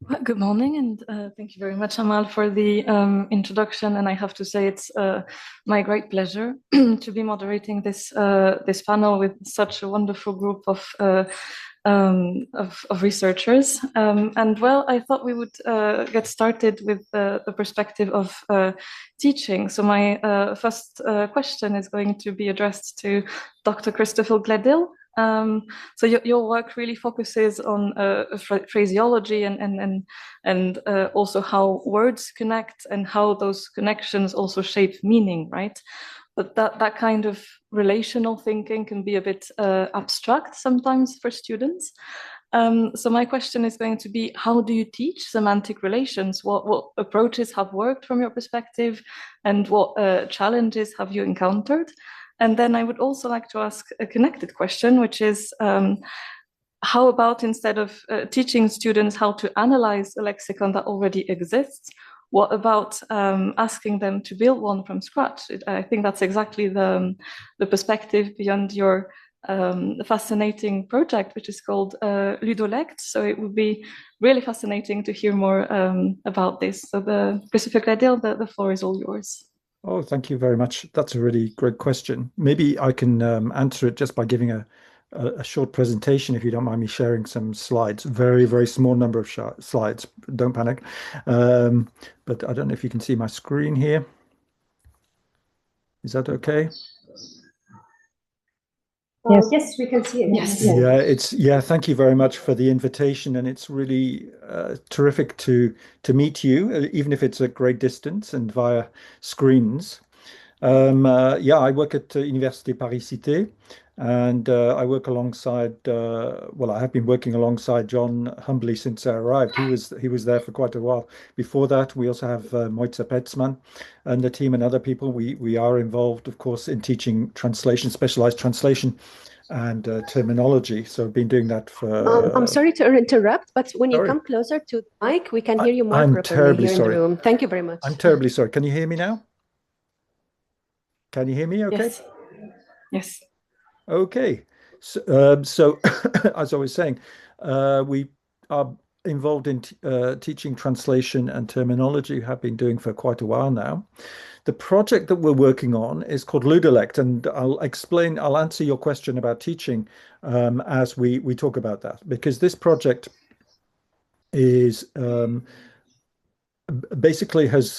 Well, good morning, and thank you very much, Amal, for the introduction. And I have to say, it's my great pleasure to be moderating this panel with such a wonderful group of researchers. And well, I thought we would get started with the perspective of teaching. So my first question is going to be addressed to Dr. Christopher Gledhill. So your work really focuses on phraseology and also how words connect and how those connections also shape meaning, right? But that kind of relational thinking can be a bit abstract sometimes for students. So my question is going to be, how do you teach semantic relations? What approaches have worked from your perspective, and what challenges have you encountered? And then I would also like to ask a connected question, which is, how about instead of teaching students how to analyze a lexicon that already exists, what about asking them to build one from scratch? I think that's exactly the perspective beyond your fascinating project, which is called Ludolect. So it would be really fascinating to hear more about this. So Christopher Gledhill, the floor is all yours. Oh, thank you very much. That's a really great question. Maybe I can answer it just by giving a short presentation, if you don't mind me sharing some slides. Very, very small number of slides. Don't panic. But I don't know if you can see my screen here. Is that okay? Yes, we can see it. Yes. Thank you very much for the invitation, and it's really terrific to meet you, even if it's a great distance and via screens. I work at Université Paris-Cité, and I work alongside. I have been working alongside John humbly since I arrived. He was there for quite a while. Before that, we also have Mojca Pecman and the team and other people. We are involved, of course, in teaching translation, specialized translation, and terminology. So I've been doing that for. I'm sorry to interrupt, but when you come closer to the mic, we can hear you more properly terribly here sorry. in the room. Thank you very much. I'm terribly sorry. Can you hear me now? Can you hear me okay? Yes. Yes. Okay. So, as I was saying, we are involved in teaching translation and terminology, have been doing for quite a while now. The project that we're working on is called Ludolect, and I'll answer your question about teaching as we talk about that, because this project is basically was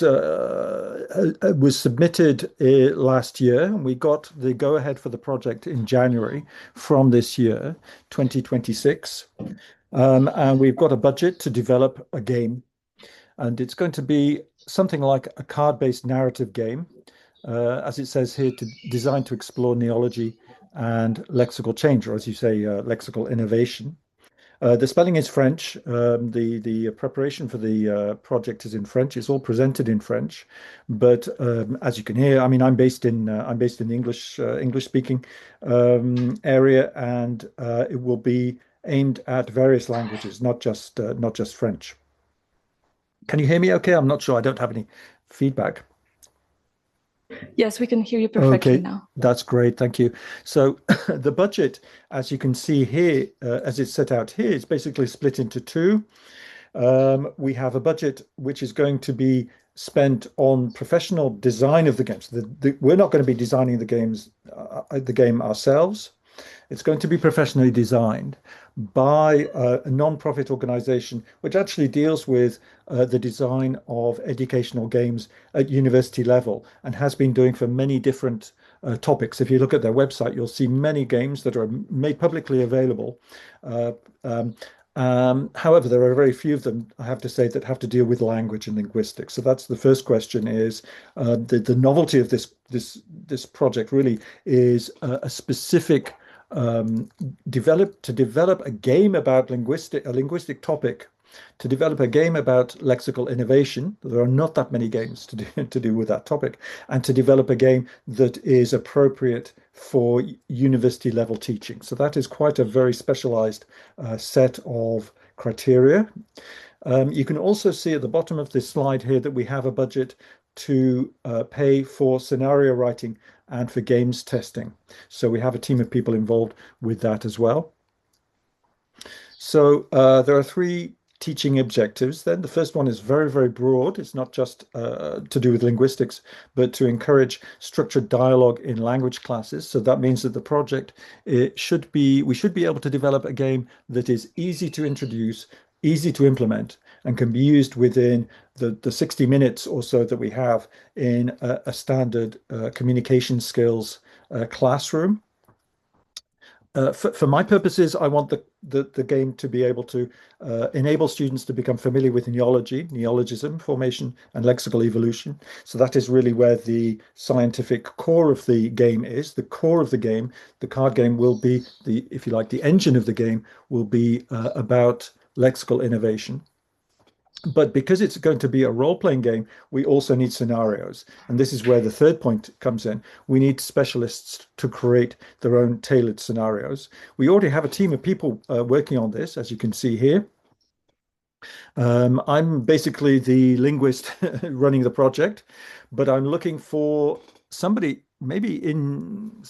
submitted last year, and we got the go-ahead for the project in January from this year, 2026. And we've got a budget to develop a game, and it's going to be something like a card-based narrative game, as it says here, designed to explore neology and lexical change, or as you say, lexical innovation. The spelling is French. The preparation for the project is in French. It's all presented in French, but as you can hear, I mean, I'm based in the English speaking area, and it will be aimed at various languages, not just French. Can you hear me? Okay, I'm not sure. I don't have any feedback. Yes, we can hear you perfectly now. That's great. Thank you. So the budget, as you can see here, as it's set out here, is basically split into two. We have a budget which is going to be spent on professional design of the games. We're not going to be designing the game ourselves. It's going to be professionally designed by a non-profit organization which actually deals with the design of educational games at university level and has been doing for many different topics. If you look at their website, you'll see many games that are made publicly available. However, there are very few of them, I have to say, that have to deal with language and linguistics. So that's the first question: is the novelty of this project really is a specific develop a game about a linguistic topic, to develop a game about lexical innovation. There are not that many games to do with that topic, and to develop a game that is appropriate for university level teaching. So that is quite a very specialized set of criteria. You can also see at the bottom of this slide here that we have a budget to pay for scenario writing and for games testing. So we have a team of people involved with that as well. So there are three teaching objectives then. The first one is very, very broad. It's not just to do with linguistics, but to encourage structured dialogue in language classes. So that means that the project, we should be able to develop a game that is easy to introduce, easy to implement, and can be used within the 60 minutes or so that we have in a standard communication skills classroom. For my purposes, I want the game to be able to enable students to become familiar with neology, neologism, formation, and lexical evolution. So that is really where the scientific core of the game is. The core of the game, the card game, will be if you like, the engine of the game will be about lexical innovation. But because it's going to be a role-playing game, we also need scenarios. And this is where the third point comes in. We need specialists to create their own tailored scenarios. We already have a team of people working on this, as you can see here. I'm basically the linguist running the project, but I'm looking for somebody maybe among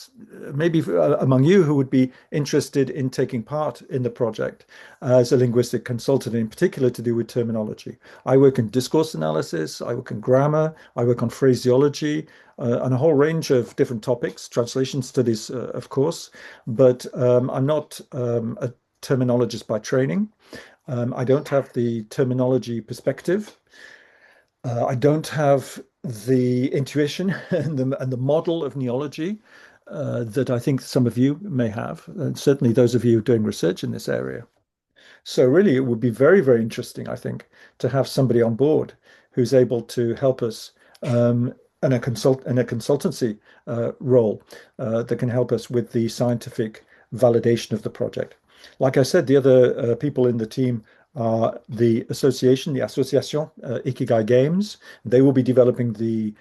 you who would be interested in taking part in the project as a linguistic consultant, in particular to do with terminology. I work in discourse analysis, I work in grammar, I work on phraseology, and a whole range of different topics, translation studies, of course, but I'm not a terminologist by training. I don't have the terminology perspective. I don't have the intuition and the model of neology that I think some of you may have, and certainly those of you doing research in this area. So really, it would be very, very interesting, I think, to have somebody on board who's able to help us in a consultancy role that can help us with the scientific validation of the project. Like I said, the other people in the team are the association, the Association Ikigai Games. They will be developing the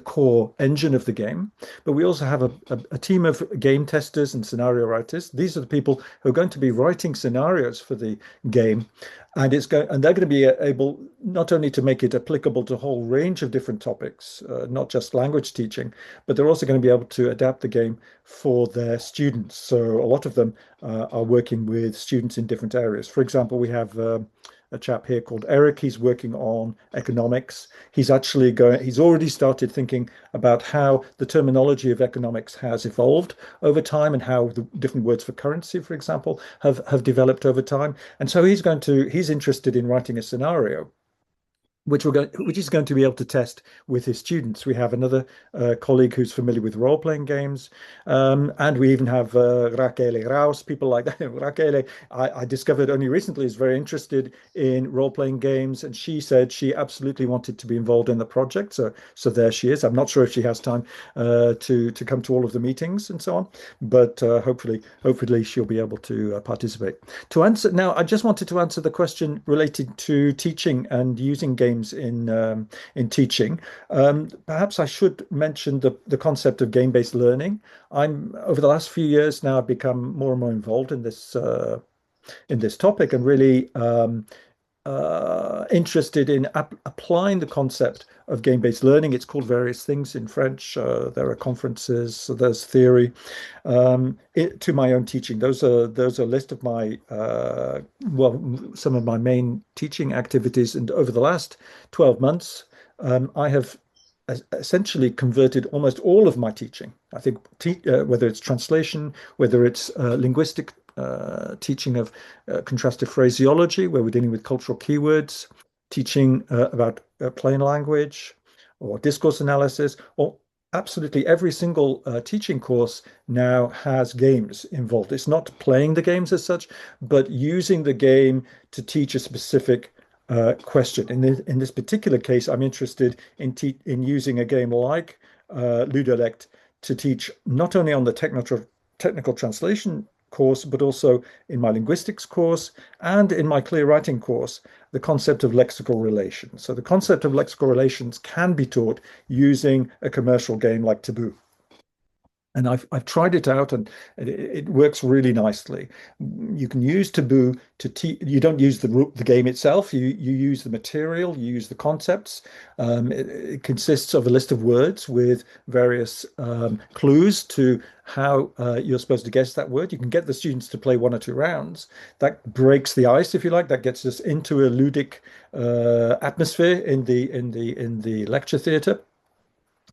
core engine of the game, but we also have a team of game testers and scenario writers. These are the people who are going to be writing scenarios for the game, and they're going to be able not only to make it applicable to a whole range of different topics, not just language teaching, but they're also going to be able to adapt the game for their students. So a lot of them are working with students in different areas. For example, we have a chap here called Eric. He's working on economics. He's already started thinking about how the terminology of economics has evolved over time and how the different words for currency, for example, have developed over time. And so he's interested in writing a scenario which he's going to be able to test with his students. We have another colleague who's familiar with role-playing games, and we even have Raquel Raus, people like that. Raquel, I discovered only recently, is very interested in role-playing games, and she said she absolutely wanted to be involved in the project. So there she is. I'm not sure if she has time to come to all of the meetings and so on, but hopefully she'll be able to participate. Now, I just wanted to answer the question related to teaching and using games in teaching. Perhaps I should mention the concept of game-based learning. Over the last few years now, I've become more and more involved in this topic, and really interested in applying the concept of game-based learning. It's called various things in French. There are conferences, so there's theory, to my own teaching. Those are a list of my some of my main teaching activities. And over the last 12 months, I have essentially converted almost all of my teaching. I think whether it's translation, whether it's linguistic teaching of contrastive phraseology, where we're dealing with cultural keywords, teaching about plain language or discourse analysis, or absolutely every single teaching course now has games involved. It's not playing the games as such, but using the game to teach a specific question. In this particular case, I'm interested in using a game like Ludolect to teach not only on the technical translation course, but also in my linguistics course and in my clear writing course, the concept of lexical relations. So the concept of lexical relations can be taught using a commercial game like Taboo. And I've tried it out, and it works really nicely. You can use Taboo to teach. You don't use the game itself. You use the material. You use the concepts. It consists of a list of words with various clues to how you're supposed to guess that word. You can get the students to play 1 or 2 rounds. That breaks the ice, if you like. That gets us into a ludic atmosphere in the lecture theatre.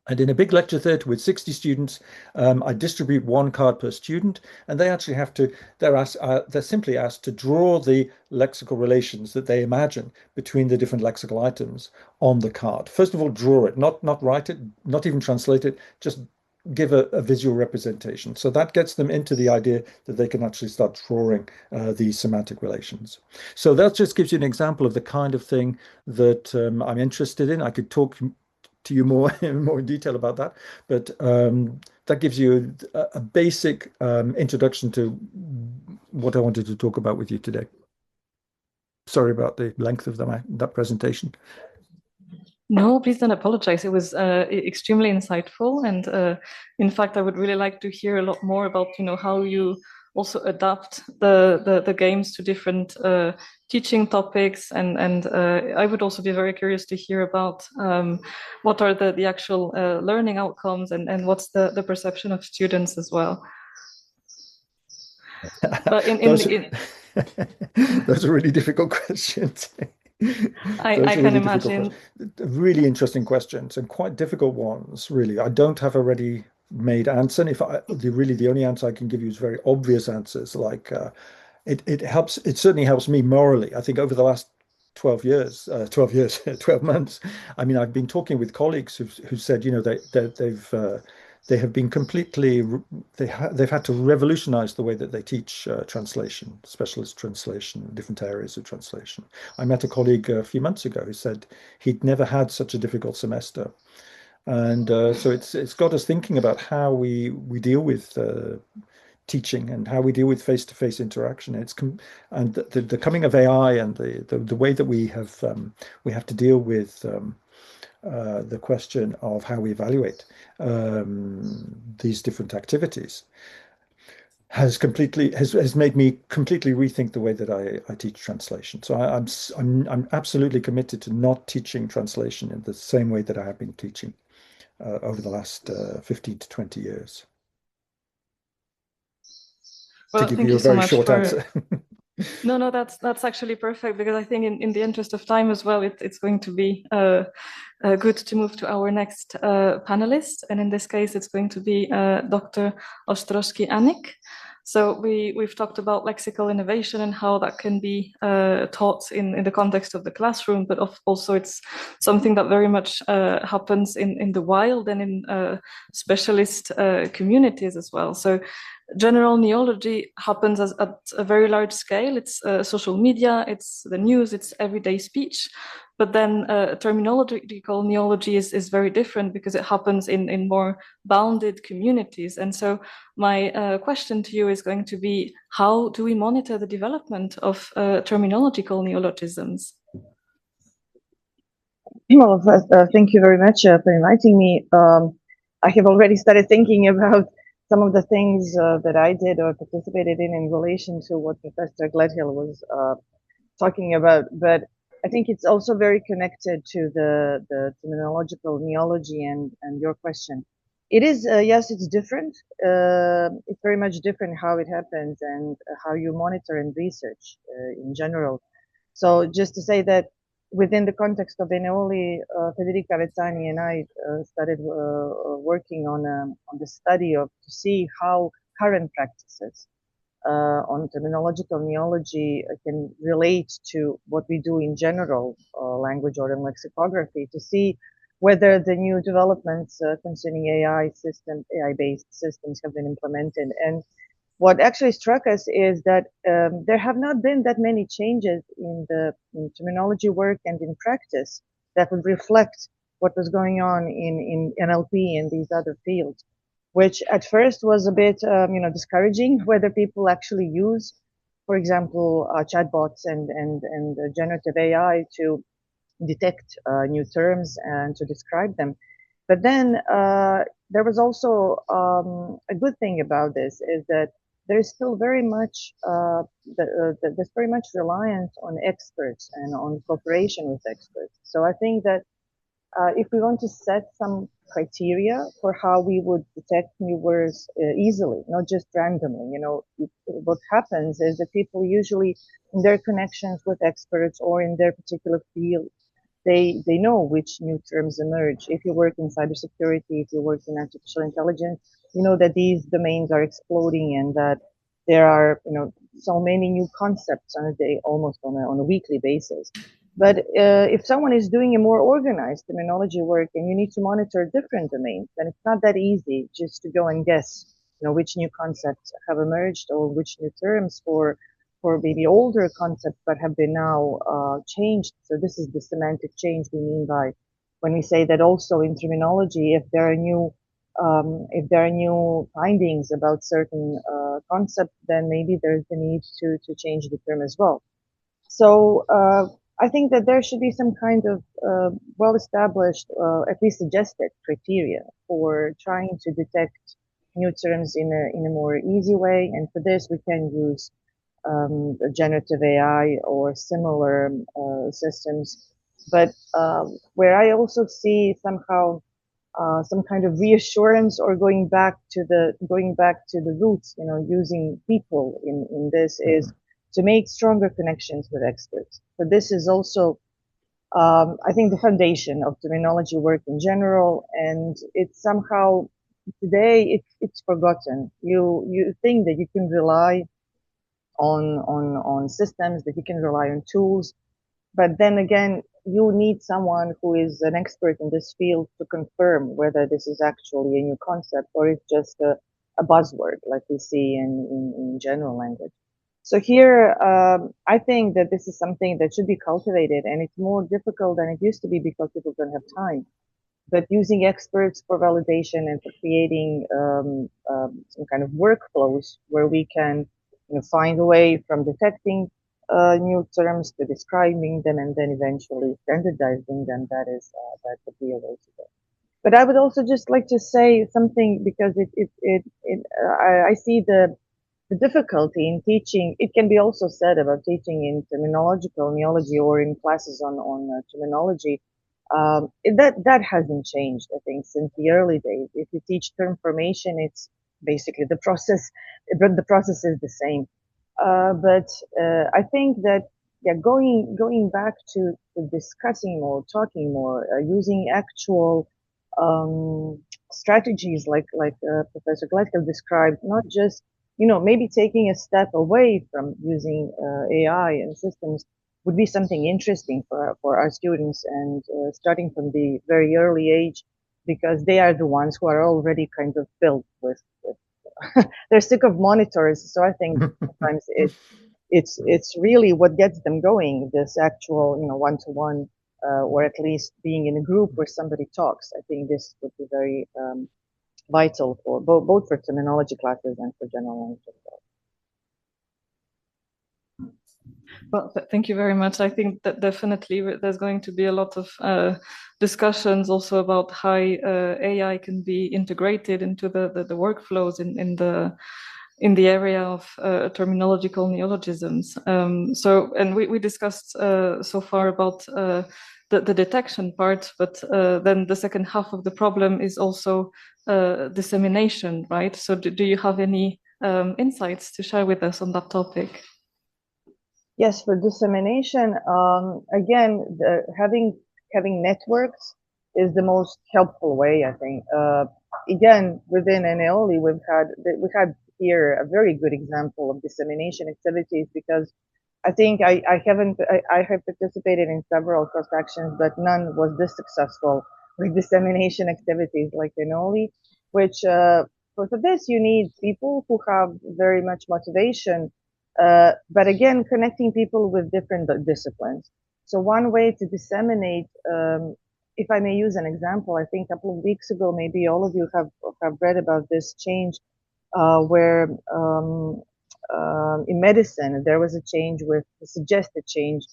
And in a big lecture theatre with 60 students, I distribute 1 card per student, and they actually have to, they're simply asked to draw the lexical relations that they imagine between the different lexical items on the card. First of all, draw it, not write it, not even translate it, just give a visual representation. So that gets them into the idea that they can actually start drawing these semantic relations. So that just gives you an example of the kind of thing that I'm interested in. I could talk to you more in detail about that, but that gives you a basic introduction to what I wanted to talk about with you today. Sorry about the length of that presentation. No, please don't apologize. It was extremely insightful, and in fact, I would really like to hear a lot more about how you also adapt the games to different teaching topics, and I would also be very curious to hear about what are the actual learning outcomes, and what's the perception of students as well. But those are really difficult questions. I can imagine. Really interesting questions and quite difficult ones, really. I don't have a ready-made answer. And the only answer I can give you is very obvious answers, like it certainly helps me morally. I think over the last 12 months, I mean, I've been talking with colleagues who said, they've had to revolutionize the way that they teach translation, specialist translation, different areas of translation. I met a colleague a few months ago who said he'd never had such a difficult semester. And so it's got us thinking about how we deal with teaching and how we deal with face-to-face interaction. And the coming of AI and the way that we have to deal with the question of how we evaluate these different activities has made me completely rethink the way that I teach translation. So I'm absolutely committed to not teaching translation in the same way that I have been teaching over the last 15 to 20 years. Well, to give you a very short answer. No, that's actually perfect, because I think in the interest of time as well, it's going to be good to move to our next panelist, and in this case, it's going to be Dr. Ostroški Anić. So we've talked about lexical innovation and how that can be taught in the context of the classroom, but also it's something that very much happens in the wild and in specialist communities as well. So general neology happens at a very large scale. It's social media, it's the news, it's everyday speech. But then terminological neology is very different, because it happens in more bounded communities. And so my question to you is going to be, how do we monitor the development of terminological neologisms? Well, first, thank you very much for inviting me. I have already started thinking about some of the things that I did or participated in relation to what Professor Gledhill was talking about, but I think it's also very connected to the terminological neology and your question. It is, yes, it's different. It's very much different how it happens and how you monitor and research in general. So just to say that within the context of ENEOLI, Federica Vezzani and I started working on the study to see how current practices on terminological neology can relate to what we do in general, language or in lexicography, to see whether the new developments concerning AI-based systems have been implemented. And what actually struck us is that there have not been that many changes in terminology work and in practice that would reflect what was going on in NLP and these other fields, which at first was a bit, discouraging, whether people actually use, for example, chatbots and generative AI to detect new terms and to describe them. But then there was also a good thing about this is that there's still very much there's very much reliance on experts and on cooperation with experts. So I think that if we want to set some criteria for how we would detect new words easily, not just randomly, you know, what happens is that people usually, in their connections with experts or in their particular field, they know which new terms emerge. If you work in cybersecurity, if you work in artificial intelligence, you know that these domains are exploding and that there are, you know, so many new concepts on a day, almost on a weekly basis. But if someone is doing a more organized terminology work and you need to monitor different domains, then it's not that easy just to go and guess, you know, which new concepts have emerged or which new terms for maybe older concepts but have been now changed. So this is the semantic change we mean by when we say that also in terminology, if there are new findings about certain concepts, then maybe there's the need to change the term as well. So I think that there should be some kind of well-established, at least suggested criteria for trying to detect new terms in a more easy way. And for this, we can use generative AI or similar systems. But where I also see somehow some kind of reassurance or going back to the roots, you know, using people in this is to make stronger connections with experts. So this is also, I think, the foundation of terminology work in general, and it's somehow today it's forgotten. You think that you can rely on systems, that you can rely on tools, but then again, you need someone who is an expert in this field to confirm whether this is actually a new concept or it's just a buzzword like we see in general language. So here, I think that this is something that should be cultivated, and it's more difficult than it used to be because people don't have time. But using experts for validation and for creating some kind of workflows where we can, you know, find a way from detecting new terms to describing them and then eventually standardizing them, that would be a way to go. But I would also just like to say something because I see the difficulty in teaching. It can be also said about teaching in terminological neology or in classes on terminology. That hasn't changed, I think, since the early days. If you teach term formation, it's basically the process, but the process is the same. But I think that going back to discussing more, talking more, using actual strategies like Professor Gledhill described, not just, you know, maybe taking a step away from using AI and systems would be something interesting for our students, and starting from the very early age, because they are the ones who are already kind of built with they're sick of monitors. So I think sometimes it's really what gets them going, this actual, you know, one-to-one, or at least being in a group where somebody talks. I think this would be very vital for both for terminology classes and for general language as well. Well, thank you very much. I think that definitely there's going to be a lot of discussions also about how AI can be integrated into the workflows in the area of terminological neologisms. And we discussed so far about the detection part, but then the second half of the problem is also dissemination, right? So do you have any insights to share with us on that topic? Yes, for dissemination, again, having networks is the most helpful way, I think. Again, within ENEOLI, we had here a very good example of dissemination activities, because I think I have participated in several cross actions, but none was this successful with dissemination activities like ENEOLI, which for this you need people who have very much motivation. But again, connecting people with different disciplines. So one way to disseminate, if I may use an example, I think a couple of weeks ago, maybe all of you have read about this change, where in medicine there was a change, with a suggested change,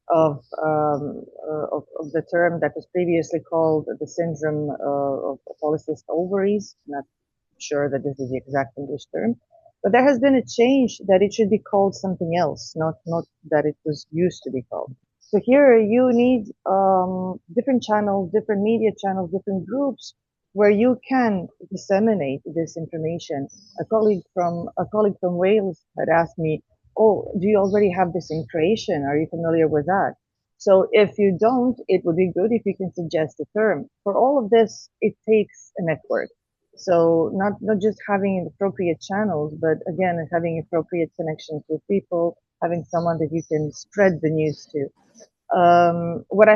of the term that was previously called the syndrome of polycystic ovaries. Not sure that this is the exact English term, but there has been a change that it should be called something else, not that it was used to be called. So here you need different channels, different media channels, different groups where you can disseminate this information. A colleague from Wales had asked me, "Oh, do you already have this in Croatian? Are you familiar with that?" So if you don't, it would be good if you can suggest a term. For all of this, it takes a network. So not just having appropriate channels, but again, having appropriate connections with people, having someone that you can spread the news to. What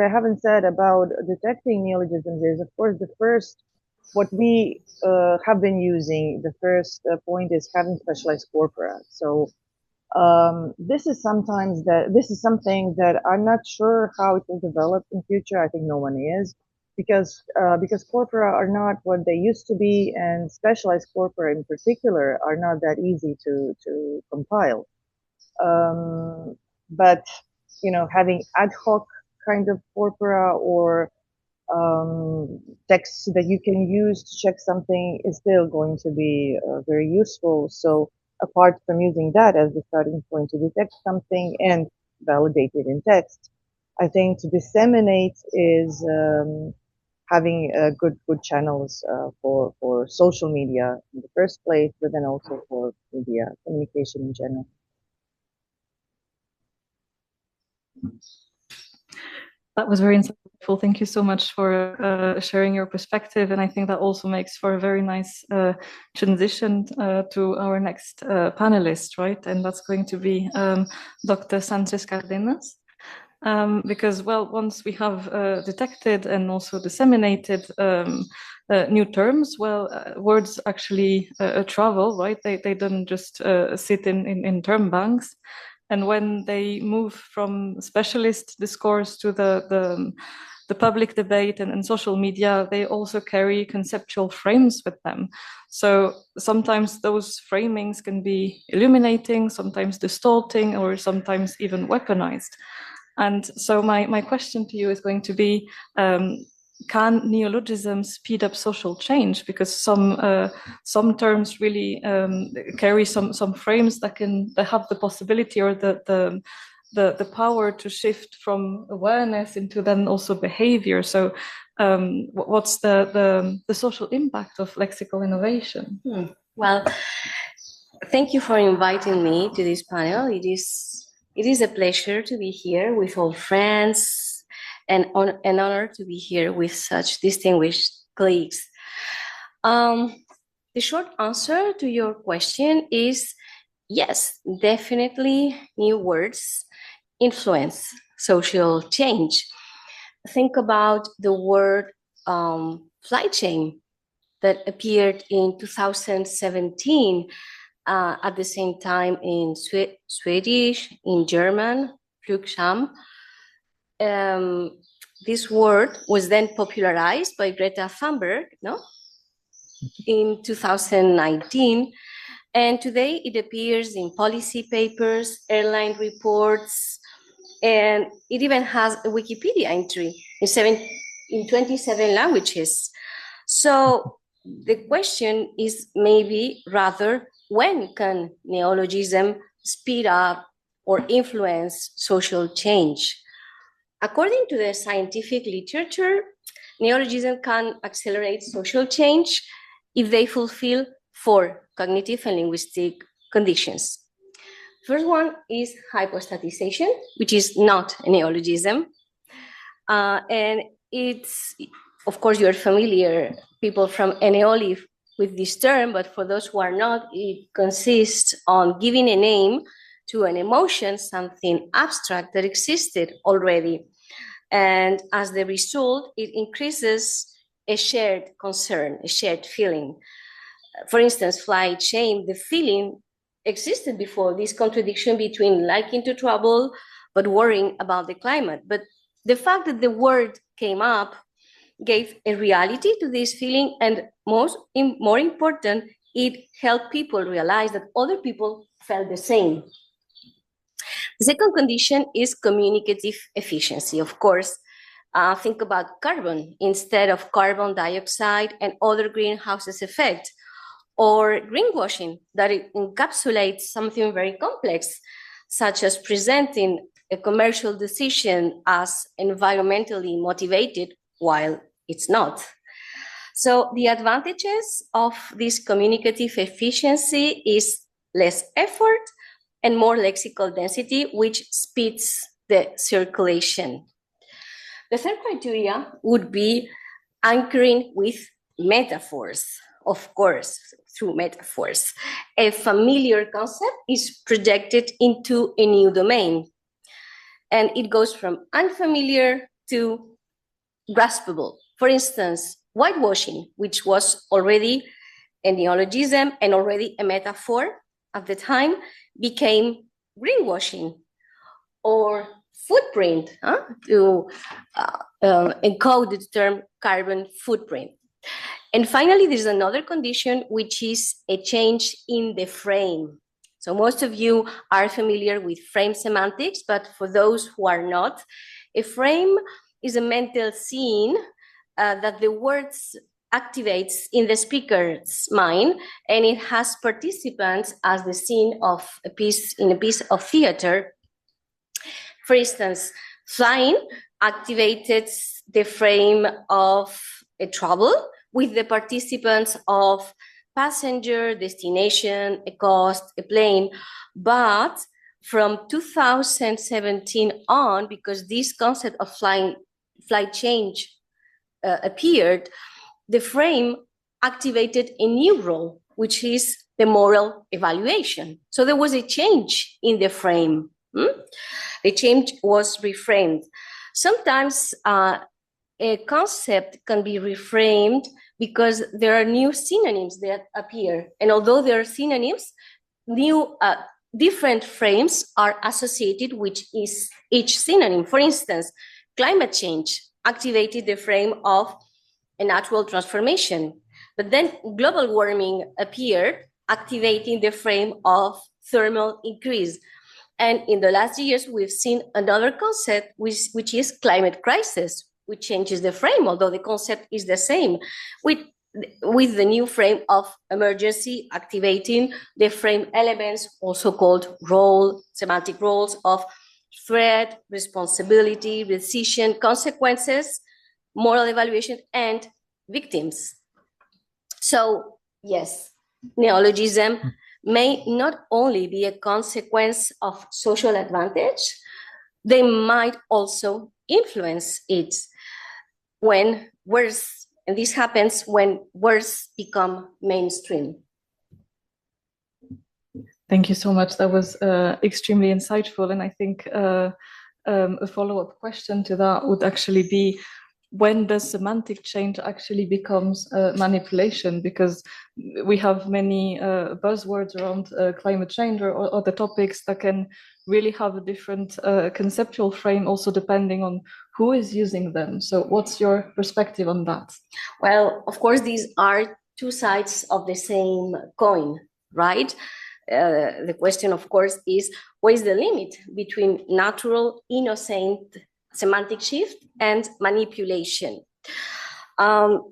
I haven't said about detecting neologisms is, of course, what we have been using. The first point is having specialized corpora. So this is something that I'm not sure how it will develop in future. I think no one is, because corpora are not what they used to be, and specialized corpora in particular are not that easy to compile. But having ad hoc kind of corpora or texts that you can use to check something is still going to be very useful. So apart from using that as the starting point to detect something and validate it in text, I think to disseminate is having good channels for social media in the first place, but then also for media communication in general. That was very insightful. Thank you so much for sharing your perspective. And I think that also makes for a very nice transition to our next panelist, right? And that's going to be Dr. Sánchez Cárdenas. Because, well, once we have detected and also disseminated new terms, well, words actually travel, right? They don't just sit in term banks. And when they move from specialist discourse to the public debate and social media, they also carry conceptual frames with them. So sometimes those framings can be illuminating, sometimes distorting, or sometimes even weaponized. And so my question to you is going to be, can neologisms speed up social change? Because some terms really carry some frames that have the possibility or the power to shift from awareness into then also behavior. So what's the social impact of lexical innovation? Well, thank you for inviting me to this panel. It is a pleasure to be here with all friends, and an honor to be here with such distinguished colleagues. The short answer to your question is yes, definitely new words influence social change. Think about the word flight chain that appeared in 2017 at the same time in Swedish, in German, Flugscham. This word was then popularized by Greta Thunberg, in 2019, and today it appears in policy papers, airline reports, and it even has a Wikipedia entry in 27 languages. So the question is maybe rather, when can neologism speed up or influence social change? According to the scientific literature, neologism can accelerate social change if they fulfill 4 cognitive and linguistic conditions. First one is hypostatization, which is not a neologism. And it's, of course, you're familiar, people from ENEOLI, with this term, but for those who are not, it consists on giving a name to an emotion, something abstract that existed already. And as the result, it increases a shared concern, a shared feeling. For instance, flight shame, the feeling existed before, this contradiction between liking to travel but worrying about the climate. But the fact that the word came up gave a reality to this feeling, and more important, it helped people realize that other people felt the same. The second condition is communicative efficiency. Of course, think about carbon instead of carbon dioxide and other greenhouse effects, or greenwashing that it encapsulates something very complex, such as presenting a commercial decision as environmentally motivated while it's not. So the advantages of this communicative efficiency is less effort and more lexical density, which speeds the circulation. The third criteria would be anchoring with metaphors, of course, through metaphors. A familiar concept is projected into a new domain, and it goes from unfamiliar to graspable. For instance, whitewashing, which was already a neologism and already a metaphor at the time, became greenwashing, or footprint, to encode the term carbon footprint. And finally, there's another condition, which is a change in the frame. So most of you are familiar with frame semantics, but for those who are not, a frame is a mental scene that the words activates in the speaker's mind, and it has participants as the scene of a piece of theater. For instance, flying activated the frame of a travel with the participants of passenger, destination, a cost, a plane. But from 2017 on, because this concept of flight change appeared, the frame activated a new role, which is the moral evaluation. So there was a change in the frame. The change was reframed. Sometimes a concept can be reframed because there are new synonyms that appear. And although there are synonyms, new different frames are associated with each synonym. For instance, climate change activated the frame of a natural transformation. But then global warming appeared, activating the frame of thermal increase. And in the last years, we've seen another concept, which is climate crisis, which changes the frame, although the concept is the same, with the new frame of emergency activating the frame elements, also called semantic roles of threat, responsibility, decision, consequences, moral evaluation, and victims. So yes, neologism may not only be a consequence of social advantage, they might also influence it when words, and this happens when words become mainstream. Thank you so much. That was extremely insightful. And I think a follow-up question to that would actually be, when does semantic change actually becomes manipulation? Because we have many buzzwords around climate change or other topics that can really have a different conceptual frame, also depending on who is using them. So what's your perspective on that? Well, of course, these are two sides of the same coin, right? The question, of course, is what is the limit between natural, innocent semantic shift and manipulation?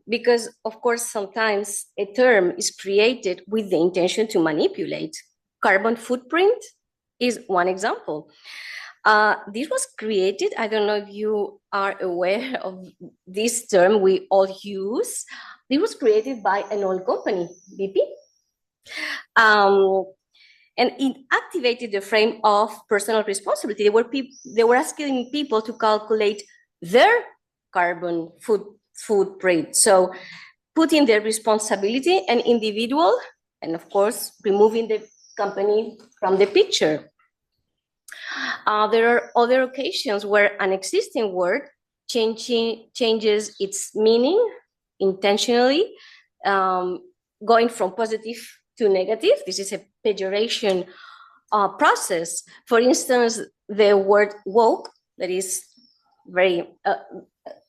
Because, of course, sometimes a term is created with the intention to manipulate. Carbon footprint is one example. This was created, I don't know if you are aware of this term we all use. It was created by an oil company, BP. And it activated the frame of personal responsibility. They were asking people to calculate their carbon footprint. So putting their responsibility and individual, and of course, removing the company from the picture. There are other occasions where an existing word changes its meaning intentionally, going from positive to negative. This is a pejoration process. For instance, the word woke, that is very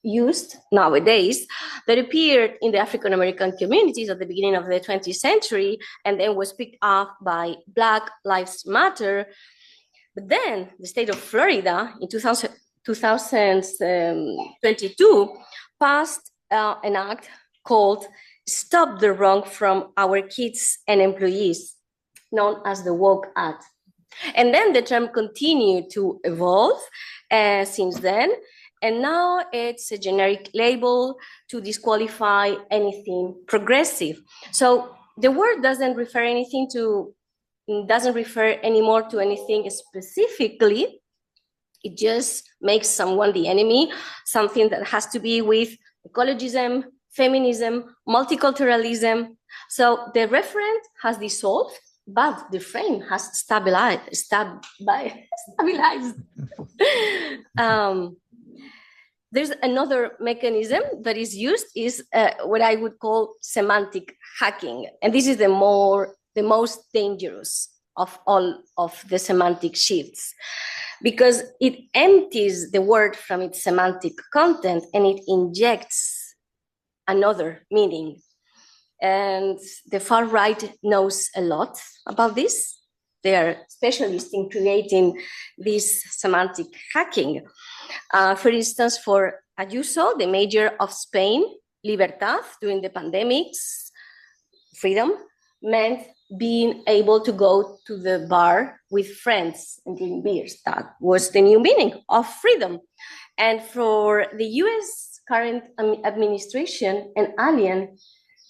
used nowadays, that appeared in the African American communities at the beginning of the 20th century and then was picked up by Black Lives Matter. But then the state of Florida in 2022 passed an act called Stop the Wrong from Our Kids and Employees, known as the Woke Act. And then the term continued to evolve since then. And now it's a generic label to disqualify anything progressive. So the word doesn't refer anymore to anything specifically. It just makes someone the enemy, something that has to be with ecologism, feminism, multiculturalism. So the referent has dissolved, but the frame has stabilized. There's another mechanism that is used is what I would call semantic hacking. And this is the most dangerous of all of the semantic shifts, because it empties the word from its semantic content and it injects another meaning. And the far right knows a lot about this. They are specialists in creating this semantic hacking. For instance, for Ayuso, the mayor of Spain, libertad during the pandemics, freedom, meant being able to go to the bar with friends and drink beers. That was the new meaning of freedom. And for the US current administration, an alien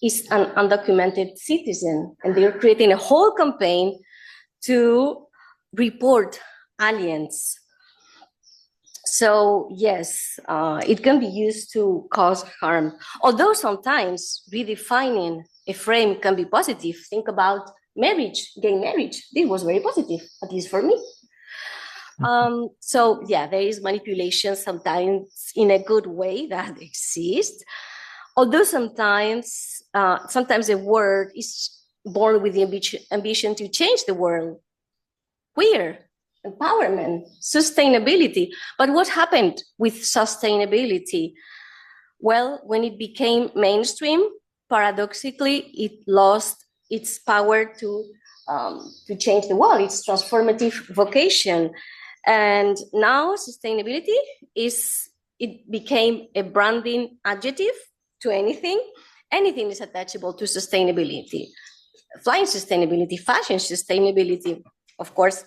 is an undocumented citizen, and they're creating a whole campaign to report aliens. So yes, it can be used to cause harm. Although sometimes redefining a frame can be positive. Think about marriage, gay marriage. This was very positive, at least for me. So yeah, there is manipulation sometimes in a good way that exists. Although sometimes a word is born with the ambition to change the world. Queer, empowerment, sustainability. But what happened with sustainability? Well, when it became mainstream, paradoxically, it lost its power to change the world, its transformative vocation. And now sustainability became a branding adjective to anything. Anything is attachable to sustainability. Flying sustainability, fashion sustainability. Of course,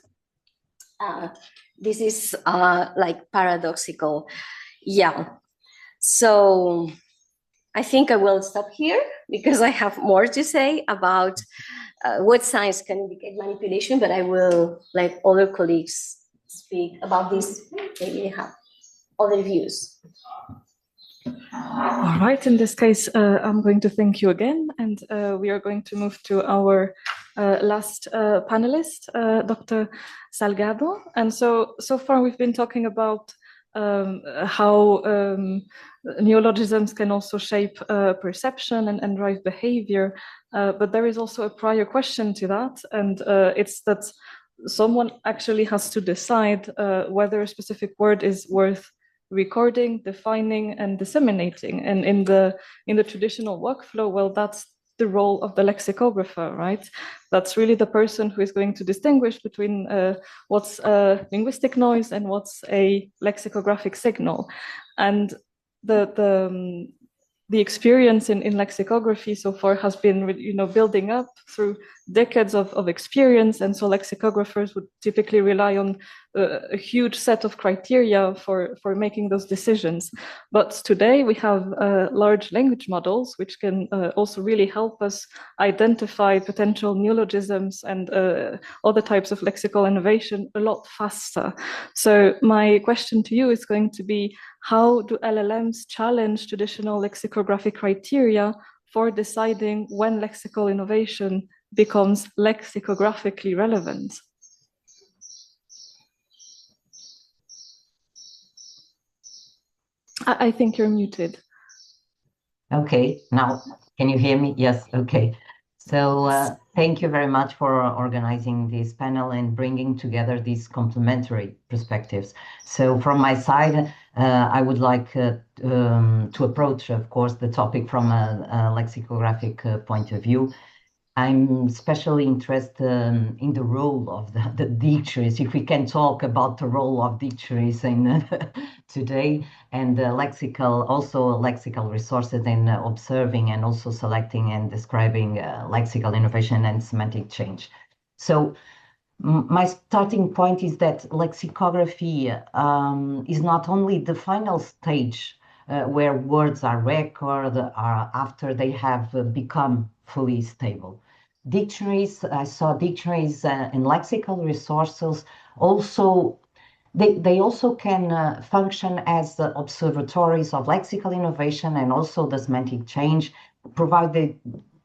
this is like paradoxical. Yeah. So I think I will stop here because I have more to say about what science can indicate manipulation, but I will let other colleagues speak about this. Maybe they have other views. All right, in this case, I'm going to thank you again, and we are going to move to our last panelist, Dr. Salgado. And so far we've been talking about how neologisms can also shape perception and drive behavior, but there is also a prior question to that, and it's that someone actually has to decide whether a specific word is worth recording, defining, and disseminating. And in the traditional workflow, well, that's the role of the lexicographer, right? That's really the person who is going to distinguish between what's a linguistic noise and what's a lexicographic signal. And the experience in lexicography so far has been, building up through decades of experience, and so lexicographers would typically rely on a huge set of criteria for making those decisions. But today we have large language models which can also really help us identify potential neologisms and other types of lexical innovation a lot faster. So my question to you is going to be, how do LLMs challenge traditional lexicographic criteria for deciding when lexical innovation becomes lexicographically relevant? I think you're muted. Okay, now can you hear me? Yes, okay. So thank you very much for organizing this panel and bringing together these complementary perspectives. So from my side, I would like to approach, of course, the topic from a lexicographic point of view. I'm especially interested in the role of the dictionaries, if we can talk about the role of dictionaries in today, and lexical, also lexical resources in observing and also selecting and describing lexical innovation and semantic change. So my starting point is that lexicography is not only the final stage where words are recorded after they have become fully stable. Dictionaries, I saw dictionaries and lexical resources also, they also can function as the observatories of lexical innovation and also the semantic change, provided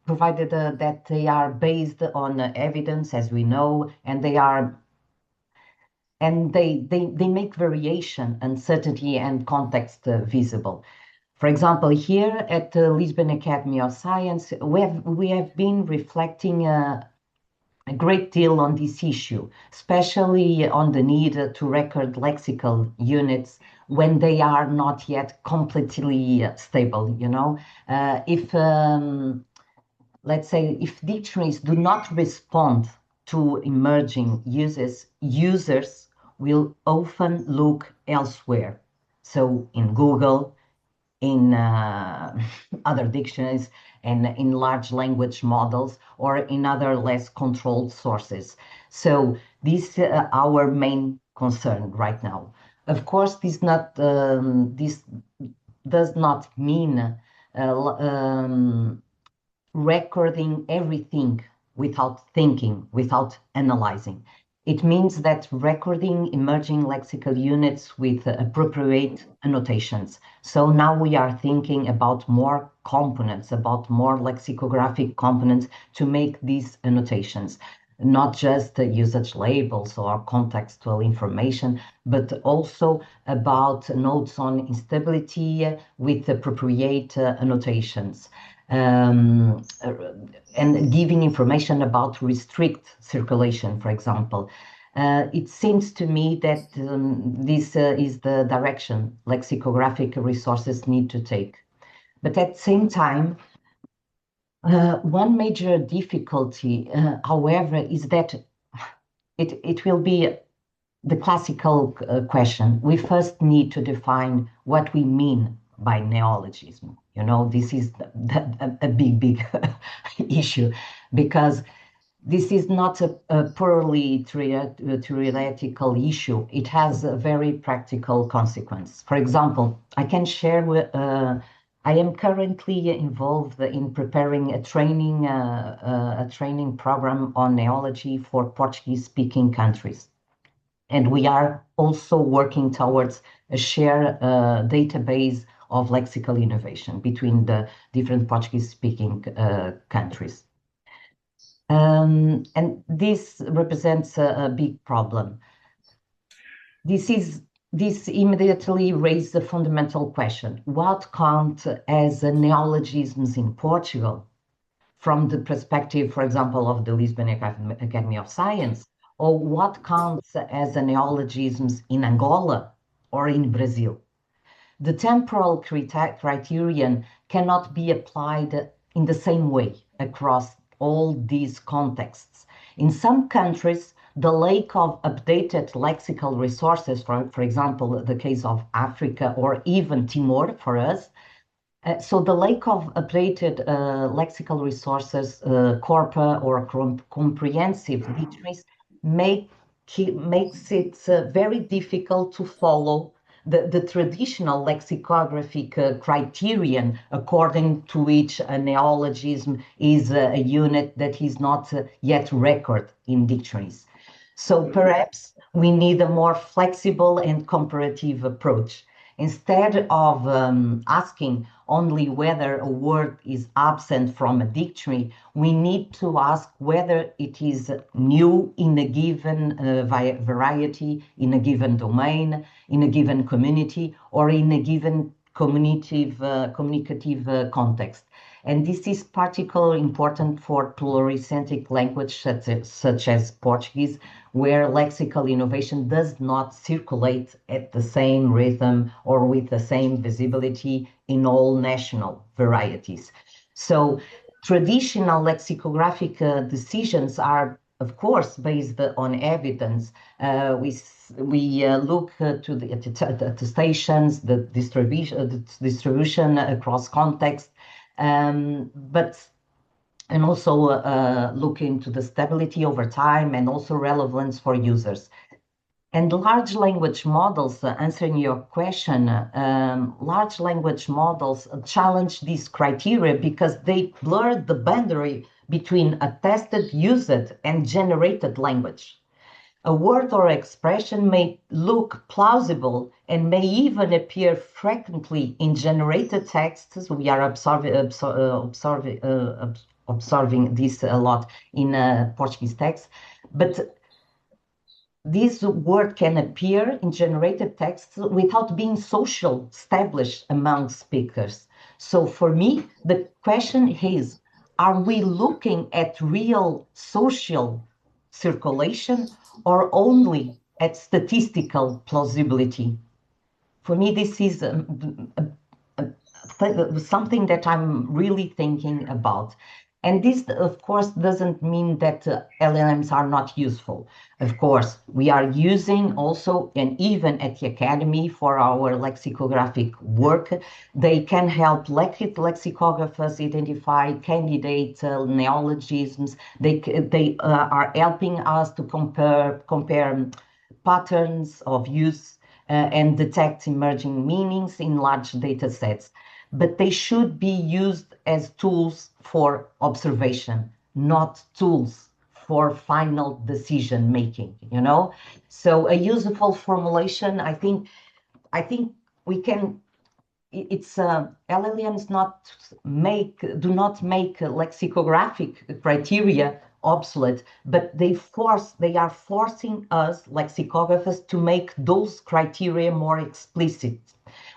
that they are based on evidence, as we know, and they make variation, uncertainty, and context visible. For example, here at the Lisbon Academy of Science, we have been reflecting a great deal on this issue, especially on the need to record lexical units when they are not yet completely stable. You know, let's say if dictionaries do not respond to emerging users will often look elsewhere. So in Google, in other dictionaries, and in large language models, or in other less controlled sources. So this is our main concern right now. Of course, this does not mean recording everything without thinking, without analyzing. It means that recording emerging lexical units with appropriate annotations. So now we are thinking about more components, about more lexicographic components to make these annotations, not just usage labels or contextual information, but also about notes on instability with appropriate annotations. And giving information about restrict circulation, for example. It seems to me that this is the direction lexicographic resources need to take. But at the same time, one major difficulty, however, is that it will be the classical question. We first need to define what we mean by neologism. You know, this is a big issue, because this is not a purely theoretical issue. It has a very practical consequence. For example, I can share with, I am currently involved in preparing a training program on neology for Portuguese-speaking countries. And we are also working towards a shared database of lexical innovation between the different Portuguese-speaking countries. And this represents a big problem. This immediately raises the fundamental question: what counts as neologisms in Portugal from the perspective, for example, of the Lisbon Academy of Science, or what counts as neologisms in Angola or in Brazil? The temporal criterion cannot be applied in the same way across all these contexts. In some countries, the lack of updated lexical resources, for example, the case of Africa or even Timor for us, so the lack of updated lexical resources, corpora or comprehensive dictionaries makes it very difficult to follow the traditional lexicographic criterion according to which a neologism is a unit that is not yet recorded in dictionaries. So perhaps we need a more flexible and comparative approach. Instead of asking only whether a word is absent from a dictionary, we need to ask whether it is new in a given variety, in a given domain, in a given community, or in a given communicative context. And this is particularly important for pluricentric language such as Portuguese, where lexical innovation does not circulate at the same rhythm or with the same visibility in all national varieties. So traditional lexicographic decisions are, of course, based on evidence. We look to the attestations, the distribution across context, and also look into the stability over time and also relevance for users. And large language models, answering your question, large language models challenge these criteria because they blur the boundary between attested, used, and generated language. A word or expression may look plausible and may even appear frequently in generated texts. We are observing this a lot in Portuguese texts, but this word can appear in generated texts without being social established among speakers. So for me, the question is, are we looking at real social circulation or only at statistical plausibility? For me, this is something that I'm really thinking about. And this, of course, doesn't mean that LLMs are not useful. Of course, we are using also, and even at the Academy for our lexicographic work, they can help lexicographers identify candidate neologisms. They are helping us to compare patterns of use and detect emerging meanings in large data sets. But they should be used as tools for observation, not tools for final decision making, you know? So a useful formulation, I think we can, it's LLMs do not make lexicographic criteria obsolete, but they are forcing us lexicographers to make those criteria more explicit.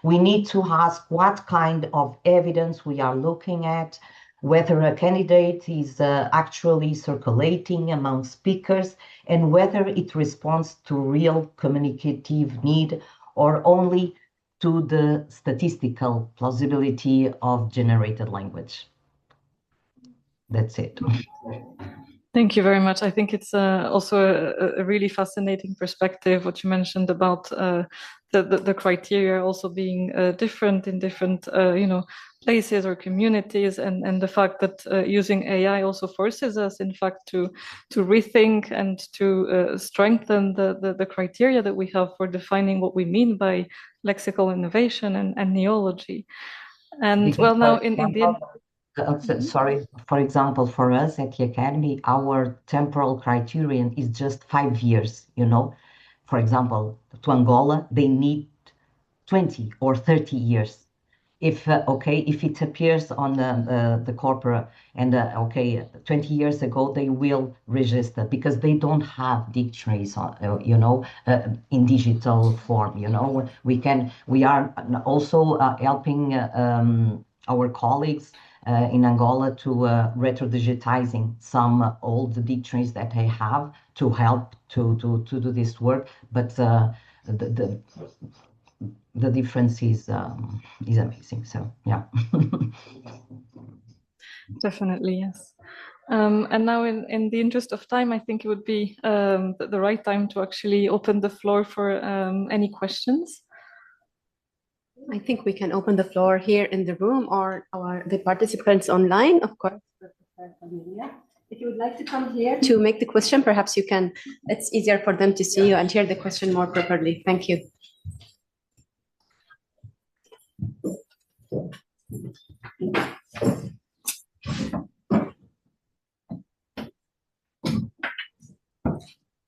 We need to ask what kind of evidence we are looking at, whether a candidate is actually circulating among speakers, and whether it responds to real communicative need or only to the statistical plausibility of generated language. That's it. Thank you very much. I think it's also a really fascinating perspective, what you mentioned about the criteria also being different in different places or communities, and the fact that using AI also forces us, in fact, to rethink and to strengthen the criteria that we have for defining what we mean by lexical innovation and neology. And because, well, now in the sorry, for example, for us at the Academy, our temporal criterion is just 5 years, you know. For example, to Angola, they need 20 or 30 years. If it appears on the corpora and 20 years ago, they will register because they don't have dictionaries, in digital form. You know, we are also helping our colleagues in Angola to retro-digitizing some old dictionaries that they have to help to do this work. But the difference is amazing. So yeah. Definitely, yes. And now in the interest of time, I think it would be the right time to actually open the floor for any questions. I think we can open the floor here in the room or the participants online, of course. If you would like to come here to make the question, perhaps you can, it's easier for them to see you and hear the question more properly. Thank you.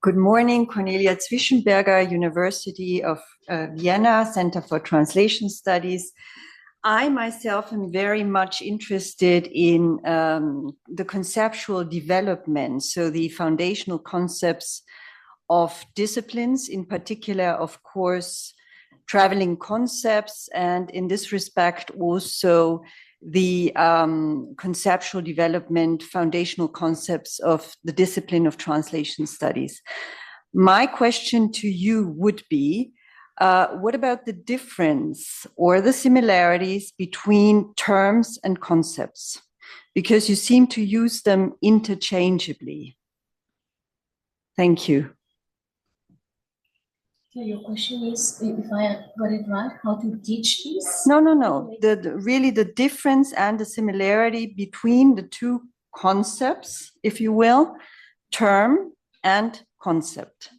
Good morning, Cornelia Zwischenberger, University of Vienna, Center for Translation Studies. I myself am very much interested in the conceptual development, so the foundational concepts of disciplines, in particular, of course, traveling concepts, and in this respect also the conceptual development, foundational concepts of the discipline of translation studies. My question to you would be, what about the difference or the similarities between terms and concepts? because you seem to use them interchangeably. Thank you. So your question is, if I got it right, how to teach this? No. Really the difference and the similarity between the two concepts, if you will, term and concept.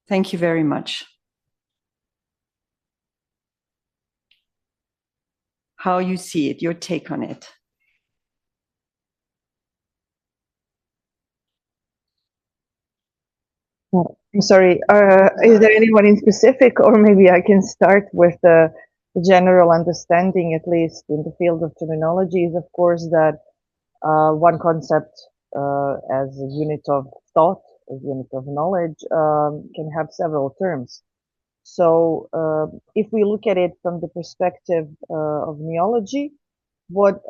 Thank you very much. How you see it, your take on it. I'm sorry, is there anyone in specific, or maybe I can start with the general understanding, at least in the field of terminology, is of course that one concept as a unit of thought, a unit of knowledge, can have several terms. So if we look at it from the perspective of neology, what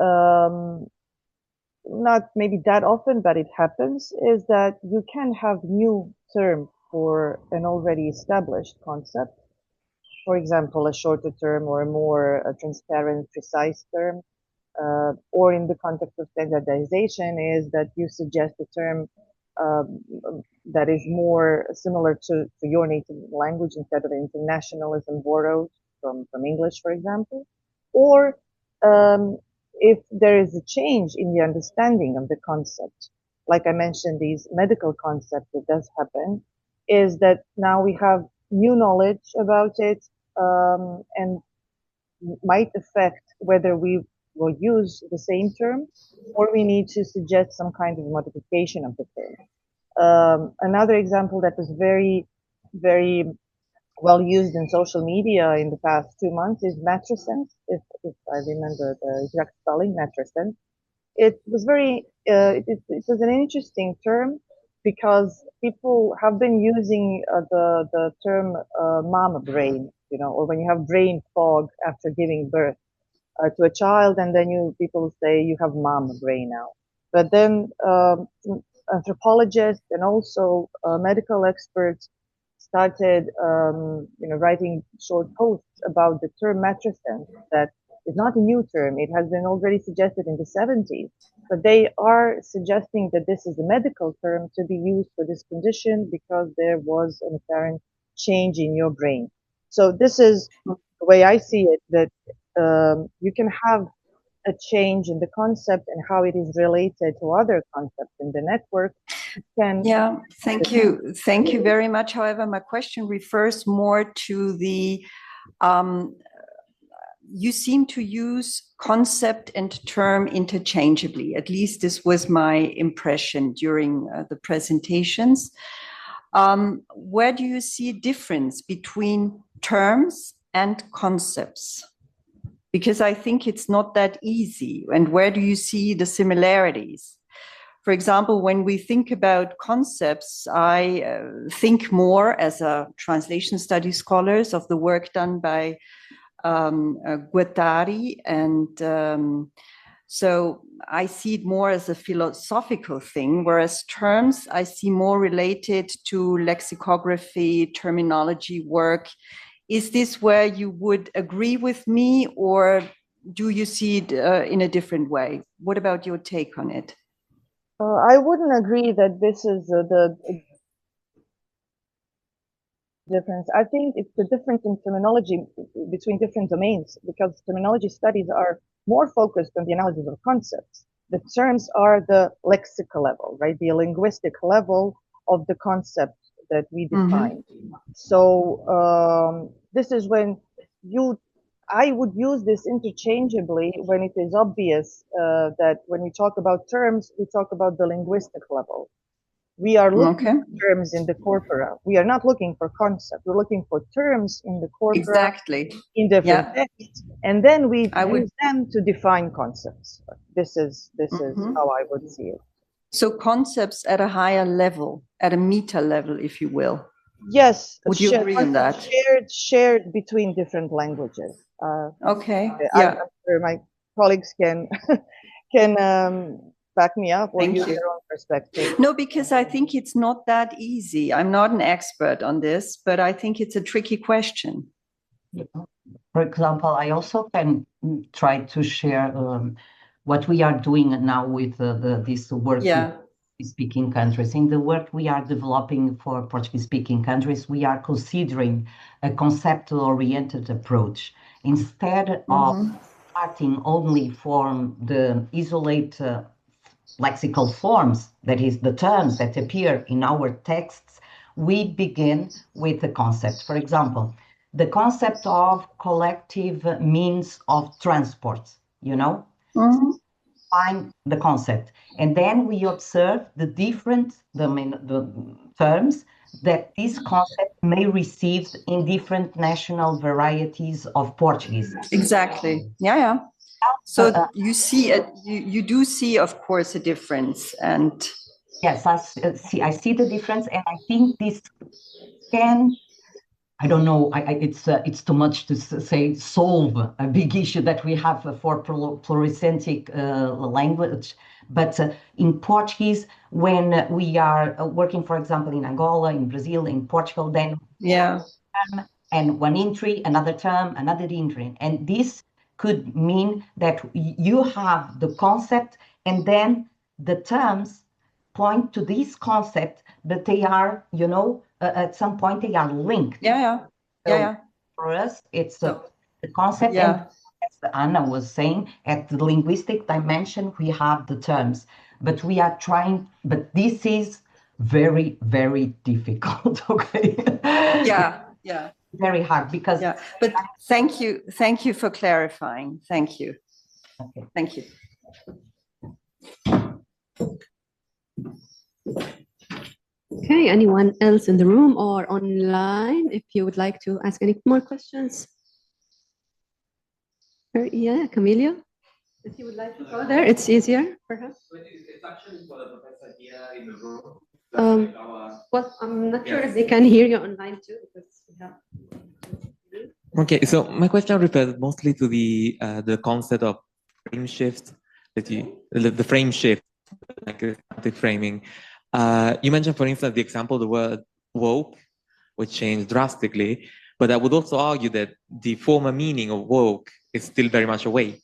not maybe that often, but it happens, is that you can have new term for an already established concept. For example, a shorter term or a more transparent, precise term. Or in the context of standardization is that you suggest a term that is more similar to your native language instead of internationalism borrowed from English, for example. Or if there is a change in the understanding of the concept, like I mentioned, these medical concepts, that does happen, is that now we have new knowledge about it and might affect whether we will use the same term or we need to suggest some kind of modification of the term. Another example that was very, very well used in social media in the past 2 months is matrescence, if I remember the exact spelling, matrescence. It was very, it was an interesting term because people have been using the term mama brain, you know, or when you have brain fog after giving birth to a child, and then people say you have mama brain now. But then anthropologists and also medical experts started, writing short posts about the term matrescence. That is not a new term. It has been already suggested in the 70s, but they are suggesting that this is a medical term to be used for this condition because there was an apparent change in your brain. So this is the way I see it, that you can have a change in the concept and how it is related to other concepts in the network. Yeah, thank you. Thank you very much. However, my question refers more to the, you seem to use concept and term interchangeably. At least this was my impression during the presentations. Where do you see a difference between terms and concepts? Because I think it's not that easy. And where do you see the similarities? For example, when we think about concepts, I think more as a translation studies scholars of the work done by Gledhill, and so I see it more as a philosophical thing, whereas terms I see more related to lexicography, terminology work. Is this where you would agree with me, or do you see it in a different way? What about your take on it? I wouldn't agree that this is the difference. I think it's the difference in terminology between different domains, because terminology studies are more focused on the analysis of concepts. The terms are the lexical level, right? The linguistic level of the concept that we define. So this is when I would use this interchangeably when it is obvious that when we talk about terms, we talk about the linguistic level. We are looking for terms in the corpora. We are not looking for concept. We're looking for terms in the corpora in different texts, and then we use them to define concepts. This is how I would see it. So concepts at a higher level, at a meta level, if you will. Yes. Would you agree on that? Shared between different languages. Okay. I'm sure my colleagues can back me up or use their own perspective. No, because I think it's not that easy. I'm not an expert on this, but I think it's a tricky question. For example, I also can try to share what we are doing now with this work with speaking countries. In the work we are developing for Portuguese-speaking countries, we are considering a concept-oriented approach. Instead of starting only from the isolated lexical forms, that is the terms that appear in our texts, we begin with the concept. For example, the concept of collective means of transport, you know? Find the concept. And then we observe the different the terms that this concept may receive in different national varieties of Portuguese. Exactly. Yeah. So you see, you do see, of course, a difference. And yes, I see the difference, and I think this can, I don't know, it's too much to say solve a big issue that we have for pluricentric language. But in Portuguese, when we are working, for example, in Angola, in Brazil, in Portugal, then and one entry, another term, another entry, and this could mean that you have the concept, and then the terms point to this concept, but they are, you know, at some point they are linked. So for us, it's the concept, and as Anna was saying, at the linguistic dimension, we have the terms, but we are trying, but this is very, very difficult, okay? Very hard, because... but thank you for clarifying. Thank you. Okay. Thank you. Okay, anyone else in the room or online, if you would like to ask any more questions? Yeah, Camila, if you would like to go there, it's easier, perhaps. It's actually for the professor here in the room. Well, I'm not sure if they can hear you online too, because we have... Okay, so my question refers mostly to the concept of frame shift, the frame shift, like the framing. You mentioned, for instance, the example, the word woke, which changed drastically, but I would also argue that the former meaning of woke is still very much awake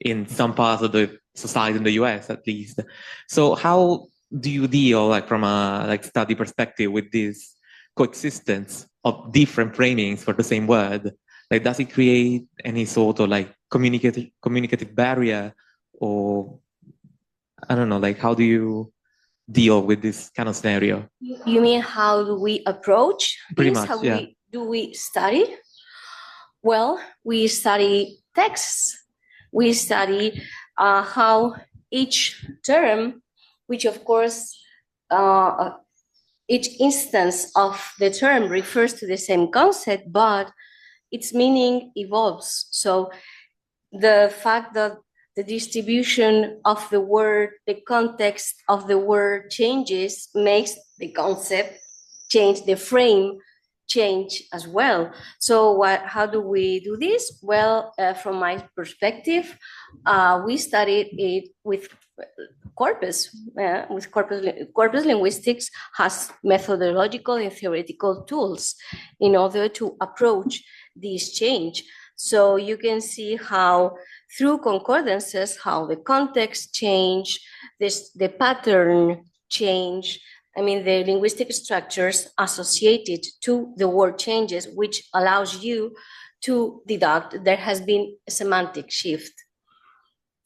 in some parts of the society, in the US at least. So how do you deal, like from a study perspective, with this coexistence of different framings for the same word? Like, does it create any sort of like communicative barrier, or I don't know, like how do you deal with this kind of scenario? You mean how do we approach Pretty this? much, How yeah. do we study? Well, we study texts. We study how each term, which of course each instance of the term refers to the same concept, but its meaning evolves. So the fact that the distribution of the word, the context of the word changes, makes the concept change, the frame change as well. So how do we do this? Well, from my perspective, we studied it with corpus. Corpus linguistics has methodological and theoretical tools in order to approach this change. So you can see how through concordances, how the context change, the pattern change, I mean, the linguistic structures associated to the word changes, which allows you to deduct there has been a semantic shift.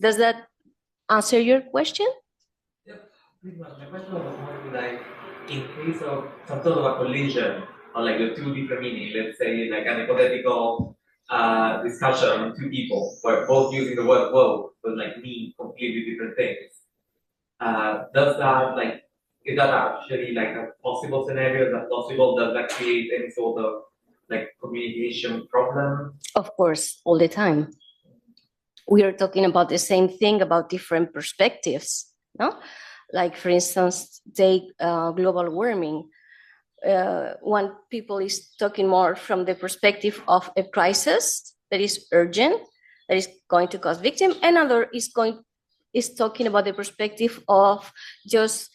Does that answer your question? Yeah, pretty much. My question was more like, in case of some sort of a collision, or like the two different meanings, let's say like an hypothetical discussion, two people were both using the word woke, but like mean completely different things. Does that like, is that actually like a possible scenario? Is that possible? Does that create any sort of like communication problem? Of course, all the time. We are talking about the same thing about different perspectives, no? Like, for instance, take global warming. One people is talking more from the perspective of a crisis that is urgent, that is going to cause victim. Another is talking about the perspective of just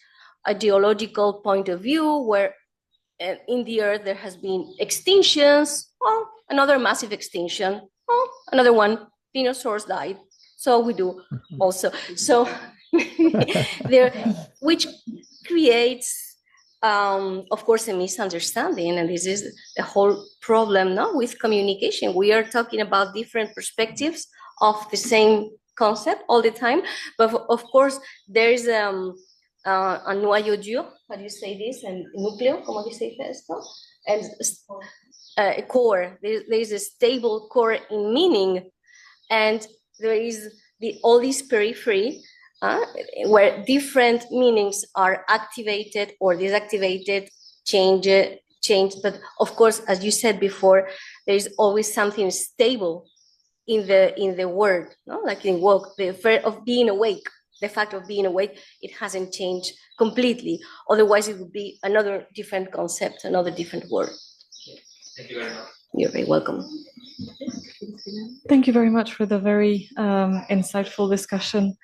a geological point of view, where in the earth there has been extinctions, another massive extinction, another one, dinosaurs died. So we do also. So there, which creates, of course, a misunderstanding, and this is the whole problem now with communication. We are talking about different perspectives of the same concept all the time, but of course there is a noyau dur. How do you say this? And núcleo, como dice esto? And a core. There is a stable core in meaning, and there is all this periphery where different meanings are activated or deactivated, changed. But of course, as you said before, there is always something stable in the word, no? Like in woke, the fact of being awake, it hasn't changed completely. Otherwise, it would be another different concept, another different word. Thank you very much. You're very welcome. Thank you very much for the very insightful discussion.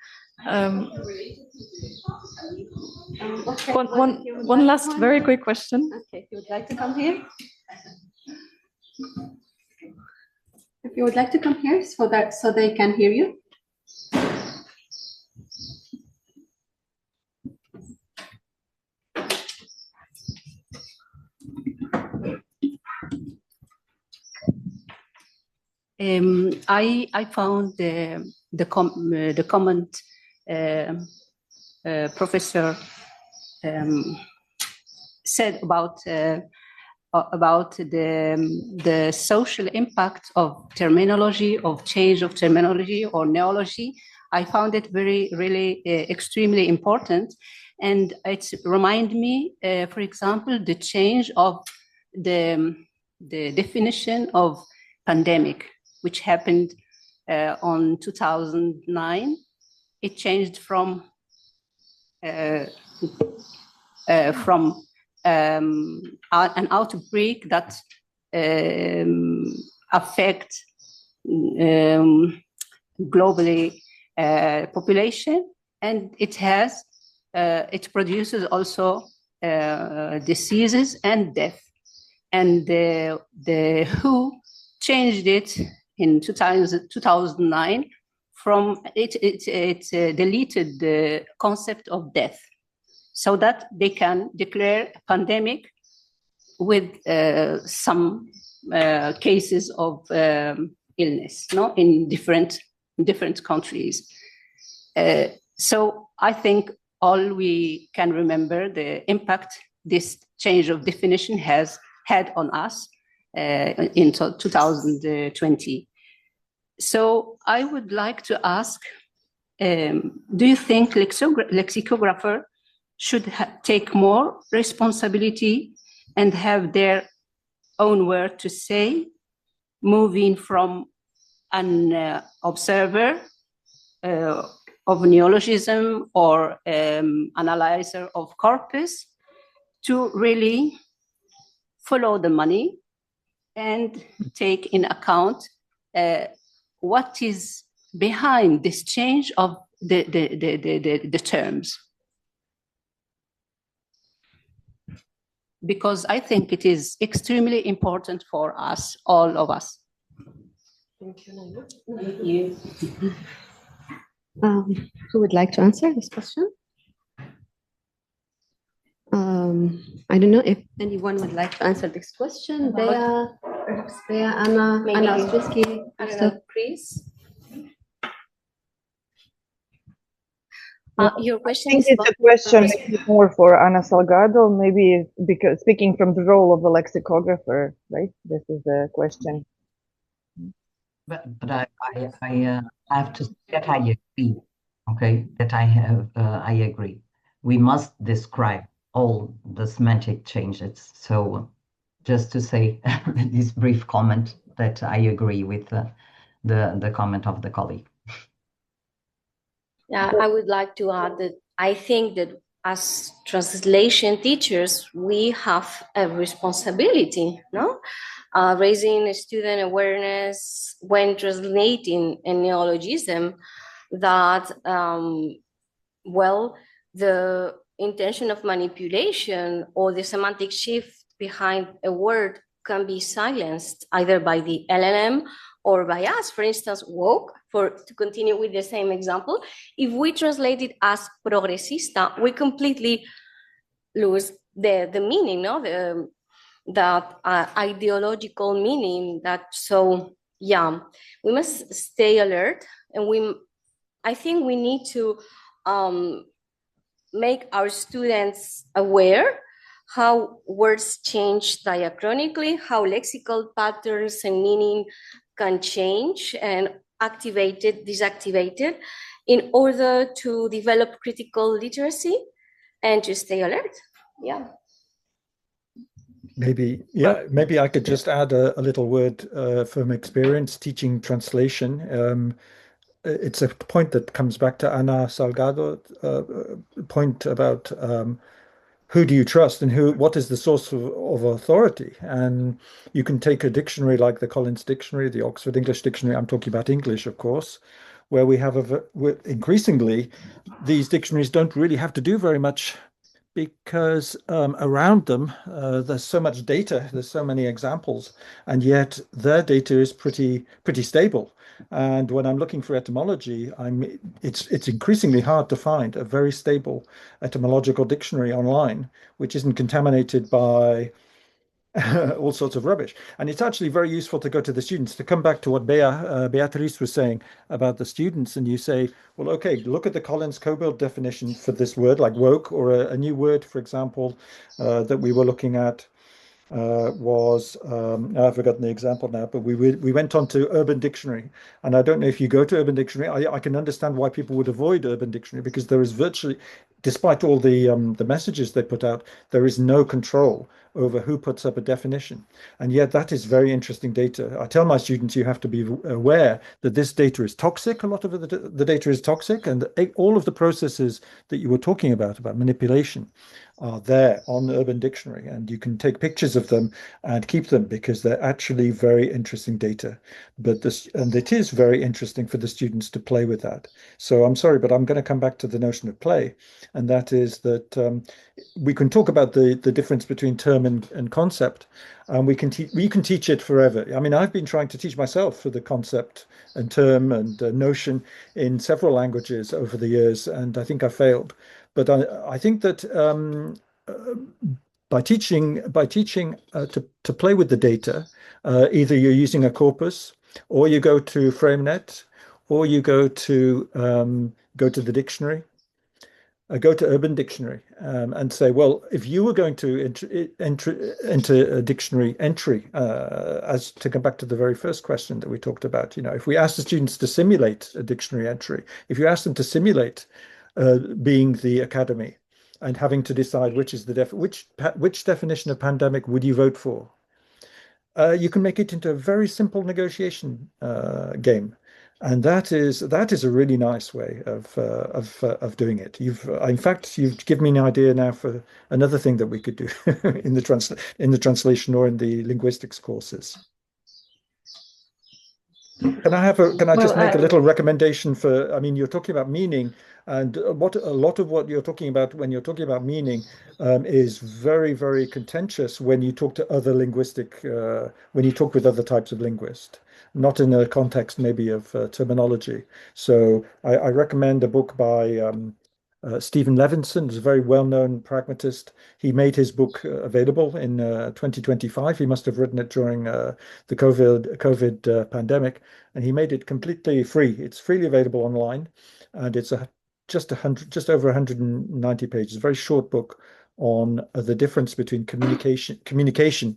One last very quick question. Okay, if you would like to come here. If you would like to come here so they can hear you. I found the comment professor said about the social impact of terminology, of change of terminology or neology. I found it really extremely important, and it reminded me, for example, the change of the definition of pandemic, which happened on 2009. It changed from an outbreak that affect globally population, and it produces also diseases and death. And the WHO changed it in 2009 from it deleted the concept of death, so that they can declare a pandemic with some cases of illness, no, in different countries. So I think all we can remember the impact this change of definition has had on us in 2020. So I would like to ask, do you think lexicographer should take more responsibility and have their own word to say, moving from an observer of neologism or analyzer of corpus to really follow the money and take in account what is behind this change of the terms? Because I think it is extremely important for us, all of us. Thank you. Who would like to answer this question? I don't know if anyone would like to answer this question. Perhaps Bea, Anna, Ostroški, please. Your question I think it's a question more for Ana Salgado, maybe because speaking from the role of the lexicographer, right? This is the question. But I have to say that I agree. Okay, that I agree. We must describe all the semantic changes. So just to say this brief comment that I agree with the comment of the colleague. Yeah, I would like to add that I think that as translation teachers, we have a responsibility, no? Raising student awareness when translating a neologism that, well, the intention of manipulation or the semantic shift behind a word can be silenced either by the LLM or by us. For instance, woke, to continue with the same example, if we translate it as progresista, we completely lose the meaning, no? That ideological meaning. So yeah, we must stay alert, and I think we need to make our students aware how words change diachronically, how lexical patterns and meaning can change and activated, desactivated, in order to develop critical literacy and to stay alert. Yeah. Maybe I could just add a little word from experience teaching translation. It's a point that comes back to Ana Salgado point about who do you trust and what is the source of authority. And you can take a dictionary like the Collins Dictionary, the Oxford English Dictionary. I'm talking about English, of course, where we have increasingly these dictionaries don't really have to do very much, because around them there's so much data, there's so many examples, and yet their data is pretty stable. And when I'm looking for etymology, it's increasingly hard to find a very stable etymological dictionary online which isn't contaminated by all sorts of rubbish. And it's actually very useful to go to the students, to come back to what Beatriz was saying about the students, and you say, well, okay, look at the Collins Coburn definition for this word, like woke, or a new word, for example, that we were looking at was, I've forgotten the example now, but we went on to Urban Dictionary. And I don't know if you go to Urban Dictionary, I can understand why people would avoid Urban Dictionary, because there is virtually, despite all the messages they put out, there is no control over who puts up a definition. And yet that is very interesting data. I tell my students, you have to be aware that this data is toxic. A lot of the data is toxic, and all of the processes that you were talking about manipulation, are there on Urban Dictionary, and you can take pictures of them and keep them, because they're actually very interesting data. And it is very interesting for the students to play with that. So I'm sorry, but I'm going to come back to the notion of play, and that is that we can talk about the difference between term and concept, and we can teach it forever. I mean, I've been trying to teach myself for the concept and term and notion in several languages over the years, and I think I failed. But I think that by teaching to play with the data, either you're using a corpus, or you go to FrameNet, or you go to the dictionary, go to Urban Dictionary, and say, well, if you were going to enter a dictionary entry, as to come back to the very first question that we talked about, if we ask the students to simulate a dictionary entry, if you ask them to simulate being the academy and having to decide which is which definition of pandemic would you vote for, you can make it into a very simple negotiation game, and that is a really nice way of doing it. In fact, you've given me an idea now for another thing that we could do in the translation or in the linguistics courses. Can I just make a little recommendation for, I mean, you're talking about meaning, and a lot of what you're talking about when you're talking about meaning is very, very contentious when you talk to other when you talk with other types of linguists, not in a context maybe of terminology. So I recommend a book by Stephen Levinson, is a very well-known pragmatist. He made his book available in 2025. He must have written it during the COVID pandemic, and he made it completely free. It's freely available online, and it's just over 190 pages. A very short book on the difference between communication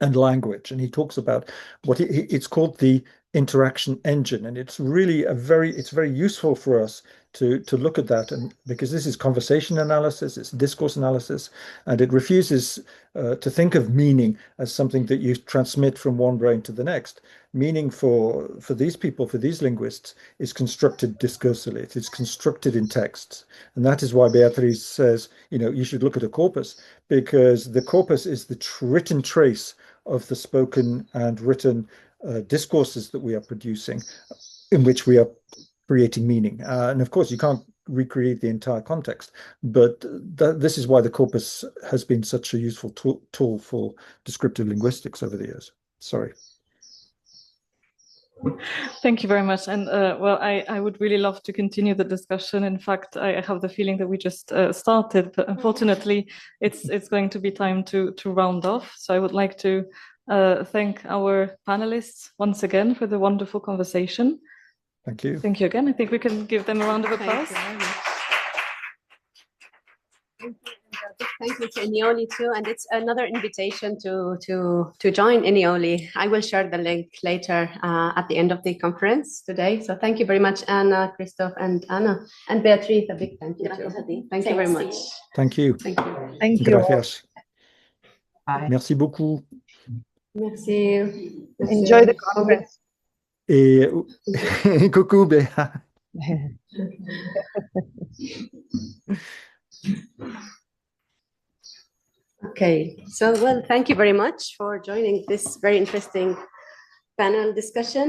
and language, and he talks about what it's called the interaction engine, and it's really it's very useful for us to look at that, and because this is conversation analysis, it's discourse analysis, and it refuses to think of meaning as something that you transmit from one brain to the next. Meaning for these people, for these linguists, is constructed discursively. It's constructed in texts, and that is why Beatriz says, you should look at a corpus, because the corpus is the written trace of the spoken and written discourses that we are producing, in which we are creating meaning. And of course, you can't recreate the entire context, but this is why the corpus has been such a useful tool for descriptive linguistics over the years. Sorry. Thank you very much. And well, I would really love to continue the discussion. In fact, I have the feeling that we just started, but unfortunately, it's going to be time to round off. So I would like to thank our panelists once again for the wonderful conversation. Thank you. Thank you again. I think we can give them a round of applause. Thank you to ENEOLI too, and it's another invitation to join ENEOLI. I will share the link later at the end of the conference today. So thank you very much, Anna, Christoph, and Anna, and Beatriz. A big thank you too. Thank you very much. Thank you. Thank you. Thank you. Gracias. Bye. Merci beaucoup. Merci. Enjoy the conference. Et coucou Béa. Okay, so well, thank you very much for joining this very interesting panel discussion.